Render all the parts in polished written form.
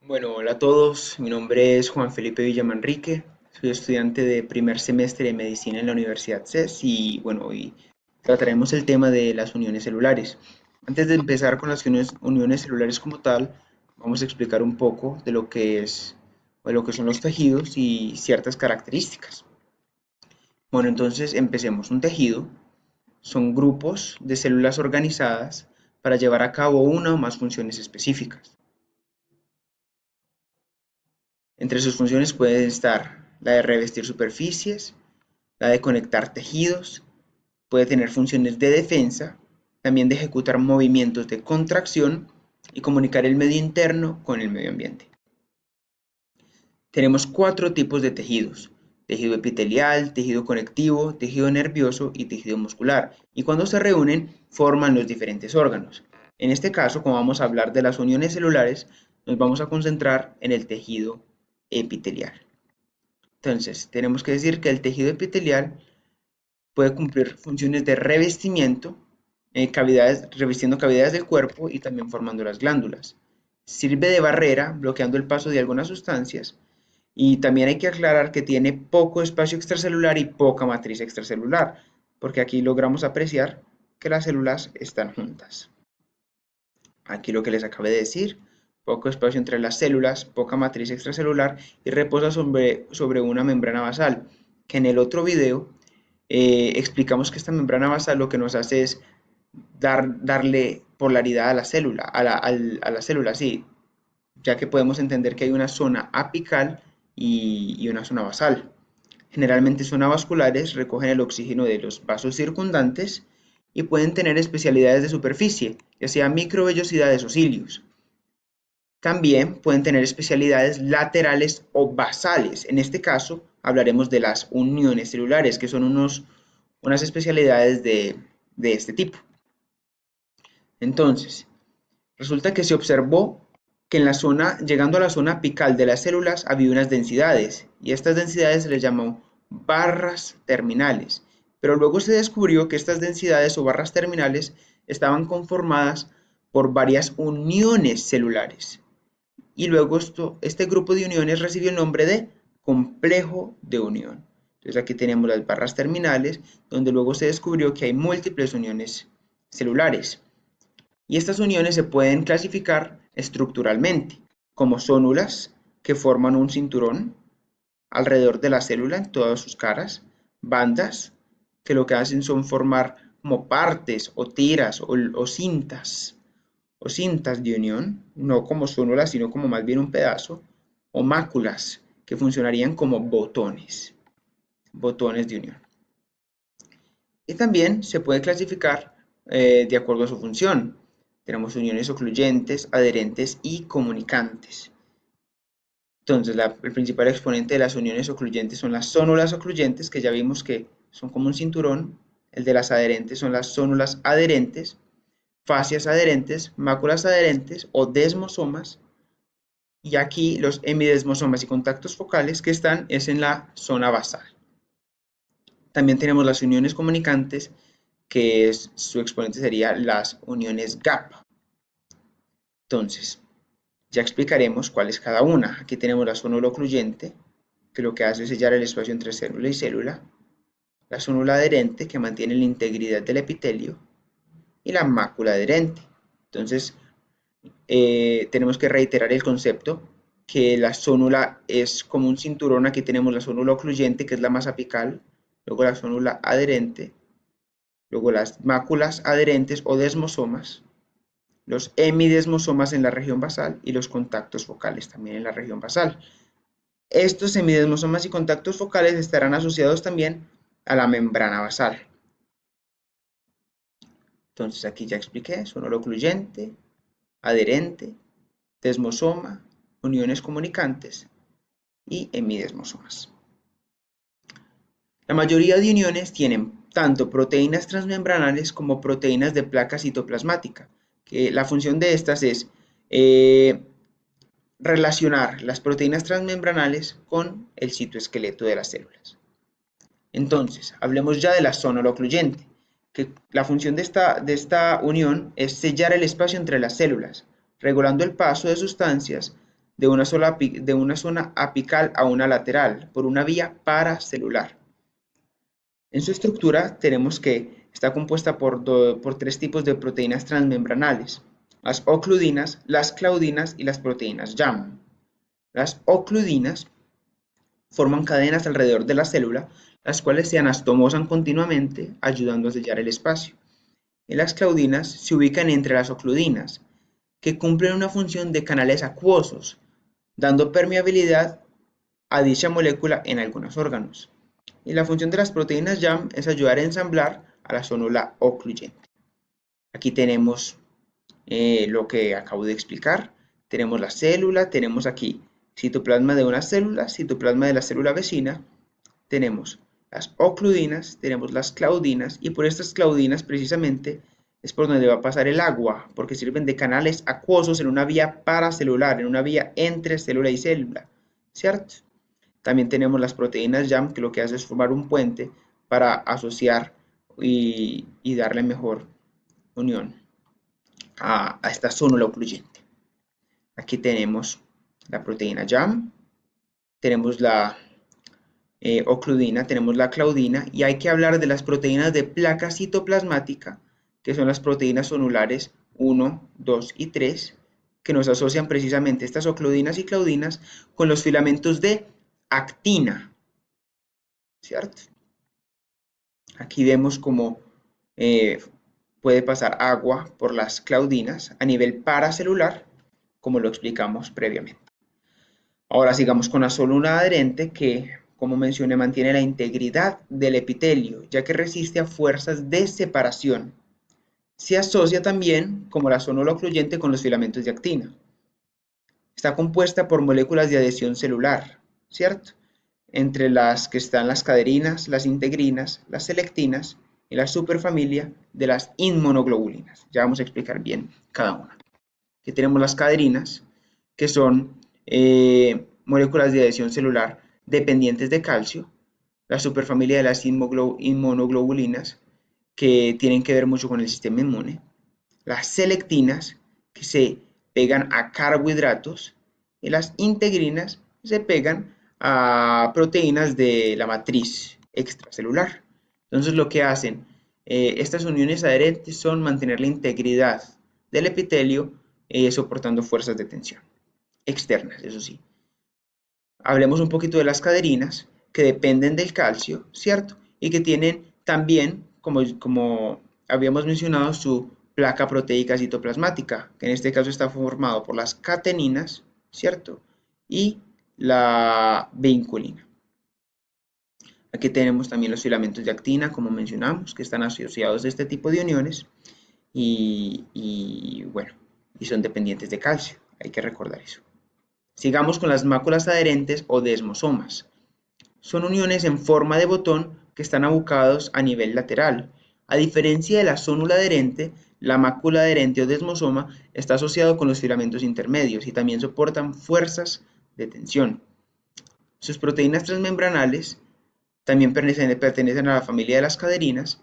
Bueno, hola a todos, mi nombre es Juan Felipe Villamanrique, soy estudiante de primer semestre de medicina en la Universidad CES y bueno, hoy trataremos el tema de las uniones celulares. Antes de empezar con las uniones celulares como tal, vamos a explicar un poco de lo que es o de lo que son los tejidos y ciertas características. Bueno, entonces empecemos. Un tejido son grupos de células organizadas para llevar a cabo una o más funciones específicas. Entre sus funciones puede estar la de revestir superficies, la de conectar tejidos, puede tener funciones de defensa, también de ejecutar movimientos de contracción y comunicar el medio interno con el medio ambiente. Tenemos cuatro tipos de tejidos: tejido epitelial, tejido conectivo, tejido nervioso y tejido muscular, y cuando se reúnen forman los diferentes órganos. En este caso, como vamos a hablar de las uniones celulares, nos vamos a concentrar en el tejido epitelial. Entonces, tenemos que decir que el tejido epitelial puede cumplir funciones de revestimiento, revestiendo cavidades del cuerpo y también formando las glándulas. Sirve de barrera, bloqueando el paso de algunas sustancias, y también hay que aclarar que tiene poco espacio extracelular y poca matriz extracelular, porque aquí logramos apreciar que las células están juntas. Aquí lo que les acabé de decir: poco espacio entre las células, poca matriz extracelular y reposa sobre una membrana basal, que en el otro video explicamos que esta membrana basal lo que nos hace es darle polaridad a la célula, a la célula, sí, ya que podemos entender que hay una zona apical y una zona basal. Generalmente son avasculares, recogen el oxígeno de los vasos circundantes y pueden tener especialidades de superficie, ya sea microvellosidades o cilios. También pueden tener especialidades laterales o basales. En este caso hablaremos de las uniones celulares, que son unas especialidades de este tipo. Entonces, resulta que se observó que en la zona, llegando a la zona apical de las células, había unas densidades, y estas densidades se les llamó barras terminales. Pero luego se descubrió que estas densidades o barras terminales estaban conformadas por varias uniones celulares. Y luego este grupo de uniones recibió el nombre de complejo de unión. Entonces aquí tenemos las barras terminales, donde luego se descubrió que hay múltiples uniones celulares. Y estas uniones se pueden clasificar estructuralmente como zónulas, que forman un cinturón alrededor de la célula en todas sus caras; bandas, que lo que hacen son formar como partes o tiras o cintas de unión, no como zónulas, sino como más bien un pedazo; o máculas, que funcionarían como botones de unión. Y también se puede clasificar de acuerdo a su función. Tenemos uniones ocluyentes, adherentes y comunicantes. Entonces, el principal exponente de las uniones ocluyentes son las zónulas ocluyentes, que ya vimos que son como un cinturón. El de las adherentes son las zónulas adherentes, fascias adherentes, máculas adherentes o desmosomas. Y aquí los hemidesmosomas y contactos focales, que están en la zona basal. También tenemos las uniones comunicantes, que su exponente sería las uniones gap. Entonces, ya explicaremos cuál es cada una. Aquí tenemos la zónula ocluyente, que lo que hace es sellar el espacio entre célula y célula; la zónula adherente, que mantiene la integridad del epitelio; y la mácula adherente. Entonces, tenemos que reiterar el concepto, que la zónula es como un cinturón. Aquí tenemos la zónula ocluyente, que es la más apical, luego la zónula adherente, luego las máculas adherentes o desmosomas, los hemidesmosomas en la región basal y los contactos focales también en la región basal. Estos hemidesmosomas y contactos focales estarán asociados también a la membrana basal. Entonces aquí ya expliqué: zónula ocluyente, adherente, desmosoma, uniones comunicantes y hemidesmosomas. La mayoría de uniones tienen tanto proteínas transmembranales como proteínas de placa citoplasmática, que la función de estas es relacionar las proteínas transmembranales con el citoesqueleto de las células. Entonces, hablemos ya de la zónula ocluyente, que la función de esta unión es sellar el espacio entre las células, regulando el paso de sustancias de una zona apical a una lateral por una vía paracelular. En su estructura tenemos que está compuesta por tres tipos de proteínas transmembranales: las ocludinas, las claudinas y las proteínas YAM. Las ocludinas forman cadenas alrededor de la célula, las cuales se anastomosan continuamente, ayudando a sellar el espacio. Y las claudinas se ubican entre las ocludinas, que cumplen una función de canales acuosos, dando permeabilidad a dicha molécula en algunos órganos. Y la función de las proteínas YAM es ayudar a ensamblar a la célula ocluyente. Aquí tenemos lo que acabo de explicar. Tenemos la célula, tenemos aquí citoplasma de una célula, citoplasma de la célula vecina, tenemos las ocludinas, tenemos las claudinas, y por estas claudinas precisamente es por donde va a pasar el agua, porque sirven de canales acuosos en una vía paracelular, en una vía entre célula y célula, ¿cierto? También tenemos las proteínas YAM, que lo que hace es formar un puente para asociar y darle mejor unión a esta zónula ocluyente. Aquí tenemos la proteína YAM, tenemos la ocludina, tenemos la claudina, y hay que hablar de las proteínas de placa citoplasmática, que son las proteínas zonulares 1, 2 y 3, que nos asocian precisamente estas ocludinas y claudinas con los filamentos de actina, ¿cierto? Aquí vemos cómo puede pasar agua por las claudinas a nivel paracelular, como lo explicamos previamente. Ahora sigamos con la célula adherente, que, como mencioné, mantiene la integridad del epitelio, ya que resiste a fuerzas de separación. Se asocia también, como la célula ocluyente, con los filamentos de actina. Está compuesta por moléculas de adhesión celular, ¿cierto? Entre las que están las caderinas, las integrinas, las selectinas y la superfamilia de las inmunoglobulinas. Ya vamos a explicar bien cada una. Aquí tenemos las caderinas, que son moléculas de adhesión celular dependientes de calcio, la superfamilia de las inmunoglobulinas, que tienen que ver mucho con el sistema inmune, las selectinas, que se pegan a carbohidratos, y las integrinas, que se pegan a proteínas de la matriz extracelular. Entonces lo que hacen estas uniones adherentes son mantener la integridad del epitelio, soportando fuerzas de tensión externas, eso sí. Hablemos un poquito de las caderinas, que dependen del calcio, ¿cierto? Y que tienen también, como habíamos mencionado, su placa proteica citoplasmática, que en este caso está formado por las cateninas, ¿cierto? Y la vinculina. Aquí tenemos también los filamentos de actina, como mencionamos, que están asociados a este tipo de uniones y bueno, y son dependientes de calcio, hay que recordar eso. Sigamos con las máculas adherentes o desmosomas. Son uniones en forma de botón que están abucados a nivel lateral. A diferencia de la zónula adherente, la mácula adherente o desmosoma está asociado con los filamentos intermedios y también soportan fuerzas de tensión. Sus proteínas transmembranales también pertenecen a la familia de las caderinas,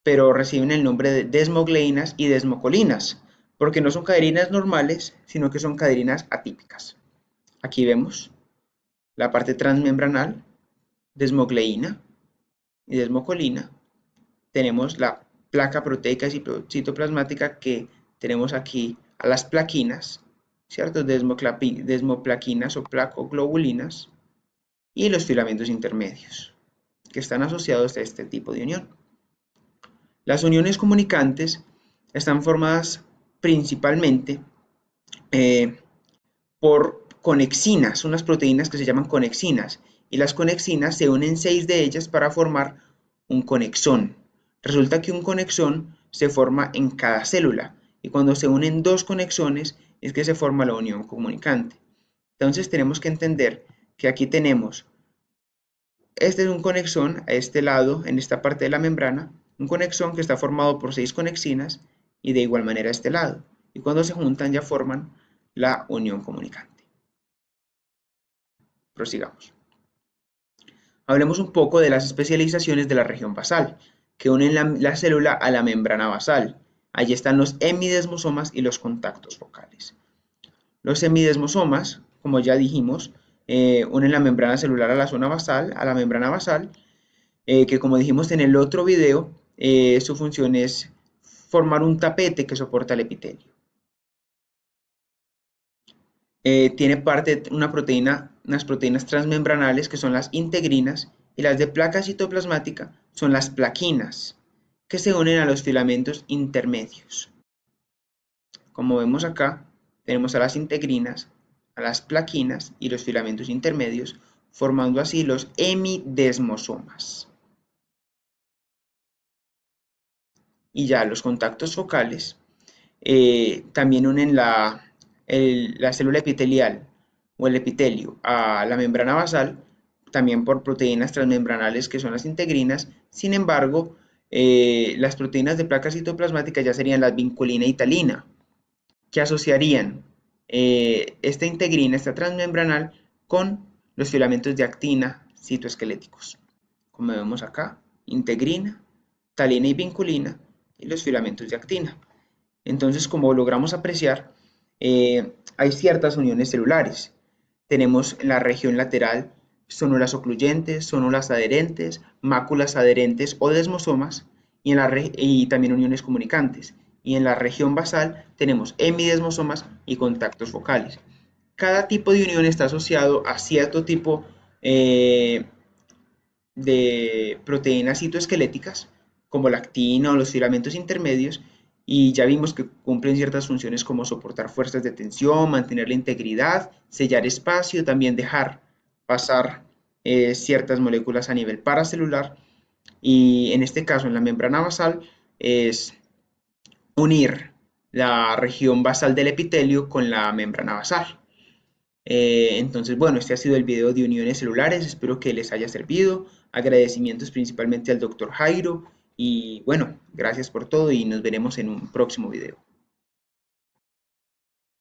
pero reciben el nombre de desmogleínas y desmocolinas, porque no son caderinas normales, sino que son caderinas atípicas. Aquí vemos la parte transmembranal, desmogleína y desmocolina. Tenemos la placa proteica citoplasmática, que tenemos aquí a las plaquinas, ¿cierto? Desmoplaquinas o placoglobulinas, y los filamentos intermedios, que están asociados a este tipo de unión. Las uniones comunicantes están formadas principalmente por conexinas, unas proteínas que se llaman conexinas, y las conexinas se unen 6 de ellas para formar un conexón. Resulta que un conexón se forma en cada célula, y cuando se unen 2 conexones es que se forma la unión comunicante. Entonces tenemos que entender que aquí tenemos, este es un conexón a este lado, en esta parte de la membrana, un conexón que está formado por 6 conexinas, y de igual manera a este lado, y cuando se juntan ya forman la unión comunicante. Prosigamos. Hablemos un poco de las especializaciones de la región basal, que unen la célula a la membrana basal. Allí están los hemidesmosomas y los contactos focales. Los hemidesmosomas como ya dijimos, unen la membrana celular a la zona basal, a la membrana basal, que como dijimos en el otro video, su función es formar un tapete que soporta el epitelio. Tiene parte unas proteínas transmembranales que son las integrinas, y las de placa citoplasmática son las plaquinas, que se unen a los filamentos intermedios. Como vemos acá, tenemos a las integrinas, a las plaquinas y los filamentos intermedios, formando así los hemidesmosomas. Y ya los contactos focales también unen la célula epitelial o el epitelio a la membrana basal, también por proteínas transmembranales que son las integrinas. Sin embargo, las proteínas de placa citoplasmática ya serían la vinculina y talina, que asociarían esta integrina, esta transmembranal, con los filamentos de actina citoesqueléticos. Como vemos acá, integrina, talina y vinculina y los filamentos de actina. Entonces, como logramos apreciar, hay ciertas uniones celulares. Tenemos en la región lateral zónulas ocluyentes, zónulas adherentes, máculas adherentes o desmosomas, y también uniones comunicantes. Y en la región basal tenemos hemidesmosomas y contactos focales. Cada tipo de unión está asociado a cierto tipo de proteínas citoesqueléticas, como la actina o los filamentos intermedios, y ya vimos que cumplen ciertas funciones como soportar fuerzas de tensión, mantener la integridad, sellar espacio, también dejar pasar ciertas moléculas a nivel paracelular, y en este caso en la membrana basal es unir la región basal del epitelio con la membrana basal. Entonces, bueno, este ha sido el video de uniones celulares, espero que les haya servido. Agradecimientos principalmente al doctor Jairo y bueno, gracias por todo y nos veremos en un próximo video.